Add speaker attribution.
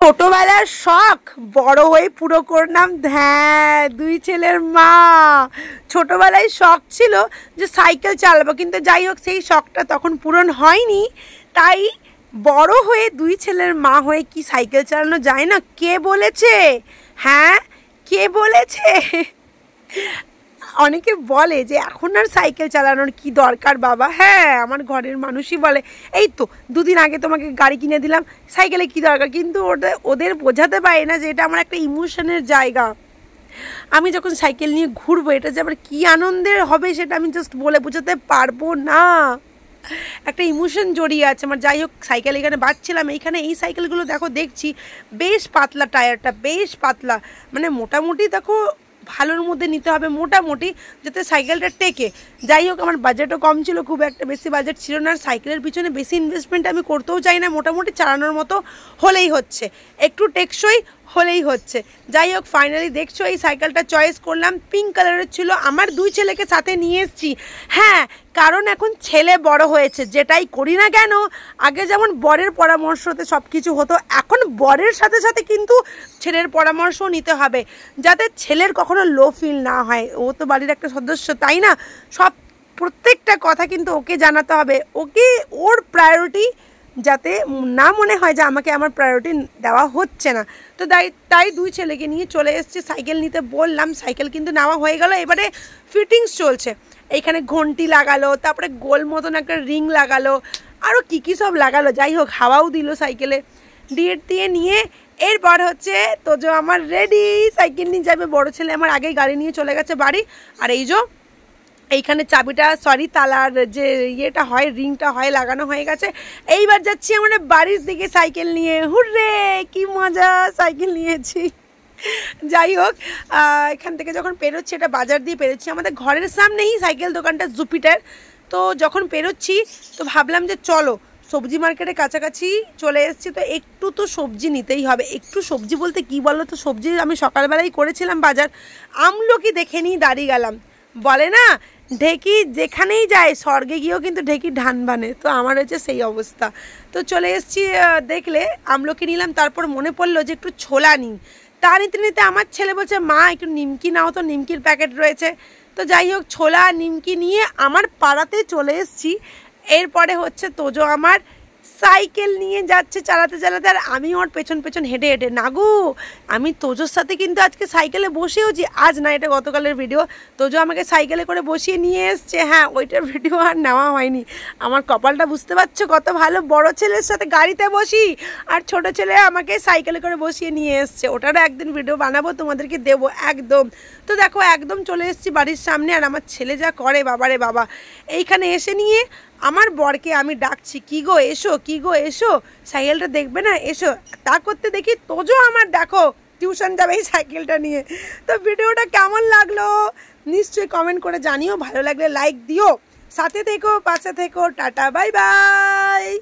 Speaker 1: ছোটবেলার শখ বড় হয়ে পুরো করলাম। হ্যাঁ, দুই ছেলের মা। ছোটবেলায় শখ ছিল যে সাইকেল চালাবো, কিন্তু যাই হোক সেই শখটা তখন পূরণ হয়নি। তাই বড় হয়ে দুই ছেলের মা হয়ে কি সাইকেল চালানো যায় না? কে বলেছে? হ্যাঁ, কে বলেছে? অনেকে বলে যে এখন আর সাইকেল চালানোর কি দরকার বাবা। হ্যাঁ, আমার ঘরের মানুষই বলে এই তো দুদিন আগে তোমাকে গাড়ি কিনে দিলাম, সাইকেলে কি দরকার। কিন্তু ওদের বোঝাতে পারে না যে এটা আমার একটা ইমোশনের জায়গা। আমি যখন সাইকেল নিয়ে ঘুরবো এটা যে আবার কী আনন্দের হবে সেটা আমি জাস্ট বলে বোঝাতে পারবো না। একটা ইমোশন জড়িয়ে আছে আমার। যাই হোক, সাইকেল এখানে বাঁচছিলাম। এইখানে এই সাইকেলগুলো দেখছি বেশ পাতলা, টায়ারটা বেশ পাতলা, মানে মোটামুটি দেখো ভালোর মধ্যে নিতে হবে, মোটামুটি যাতে সাইকেলটা টেকে। যাই হোক, আমার বাজেটও কম ছিল, খুব একটা বেশি বাজেট ছিল না। আর সাইকেলের পিছনে বেশি ইনভেস্টমেন্ট আমি করতেও চাই না, মোটামুটি চালানোর মতো হলেই হচ্ছে, একটু টেকসই হলেই হচ্ছে। যাই হোক, ফাইনালি দেখছো এই সাইকেলটা চয়েস করলাম, পিঙ্ক কালারের ছিল। আমার দুই ছেলেকে সাথে নিয়ে এসেছি। হ্যাঁ, কারণ এখন ছেলে বড় হয়েছে, যেটাই করি না কেন আগে যেমন বরের পরামর্শতে সব কিছু হতো, এখন বরের সাথে সাথে কিন্তু ছেলের পরামর্শও নিতে হবে, যাতে ছেলের কখনো লো ফিল না হয়। ও তো বাড়ির একটা সদস্য, তাই না? প্রত্যেকটা কথা কিন্তু ওকে জানাতে হবে, ওকে ওর প্রায়োরিটি যাতে না মনে হয় যে আমাকে আমার প্রায়োরিটি দেওয়া হচ্ছে না। তো তাই দুই ছেলেকে নিয়ে চলে এসছে, সাইকেল নিতে বললাম। সাইকেল কিন্তু নেওয়া হয়ে গেল, এবারে ফিটিংস চলছে। এইখানে ঘন্টি লাগালো, তারপরে গোল মতন একটা রিং লাগালো, আরও কী সব লাগালো। যাই হোক, হাওয়াও দিল সাইকেলে। দিয়ে নিয়ে এরপর হচ্ছে তোজো আমার রেডি, সাইকেল নিয়ে যাবে। বড় ছেলে আমার আগেই গাড়ি নিয়ে চলে গেছে বাড়ি। আর এইখানে চাবিটা, সরি তালার যে ইয়েটা হয়, রিংটা হয়, লাগানো হয়ে গেছে। এইবার যাচ্ছি আমরা বাড়ির দিকে সাইকেল নিয়ে। হুররে, কি মজা, সাইকেল নিয়েছি। যাই হোক, এখান থেকে যখন পেরোচ্ছি, এটা বাজার দিয়ে পেরোচ্ছি, আমাদের ঘরের সামনেই সাইকেল দোকানটা জুপিটার। তো যখন পেরোচ্ছি তো ভাবলাম যে চলো সবজি মার্কেটের কাছাকাছি চলে এসেছি, তো একটু তো সবজি নিতেই হবে। একটু সবজি বলতে কি বলো তো, সবজি আমি সকালবেলাই করেছিলাম বাজার। আমলকি দেখে নিয়ে দাঁড়িয়ে গেলাম। বলে না ঢেকি যেখানেই যায় স্বর্গে গিয়েও কিন্তু ঢেকি ধান বানে, তো আমার হচ্ছে সেই অবস্থা। তো চলে এসেছি, দেখলে আমলকি নিলাম। তারপর মনে পড়লো যে একটু ছোলা নিই। তা নিতে নিতে আমার ছেলে বলছে মা একটু নিমকি নাও তো, নিমকির প্যাকেট রয়েছে। তো যাই হোক, ছোলা নিমকি নিয়ে আমার পাড়াতে চলে এসেছি। এরপরে হচ্ছে তোজো আমার সাইকেল নিয়ে যাচ্ছে চালাতে চালাতে, আর আমি ওর পেছন পেছন হেঁটে হেঁটে। না গো, আমি তোজোর সাথে কিন্তু আজকে সাইকেলে বসেওছি। আজ না, এটা গতকালের ভিডিও। তোজো আমাকে সাইকেলে করে বসিয়ে নিয়ে এসছে। হ্যাঁ, ওইটার ভিডিও আর নেওয়া হয়নি। আমার কপালটা বুঝতে পারছো কত ভালো, বড় ছেলের সাথে গাড়িতে বসি আর ছোট ছেলে আমাকে সাইকেলে করে বসিয়ে নিয়ে এসছে। ওটারও একদিন ভিডিও বানাবো, তোমাদেরকে দেবো একদম। তো দেখো, একদম চলে এসেছি বাড়ির সামনে। আর আমার ছেলে যা করে বাবারে বাবা। এইখানে এসে নিয়ে আমার বরকে আমি ডাকছি, কি গো এসো, কি গো এসো, সাইকেলটা দেখবে না, এসো। তা করতে দেখি তোজো আমার দেখো টিউশন যাবে এই সাইকেলটা নিয়ে। তো ভিডিওটা কেমন লাগলো নিশ্চয়ই কমেন্ট করে জানিও, ভালো লাগলে লাইক দিও, সাথে থেকো, পাশে থেকো। Tata, bye bye.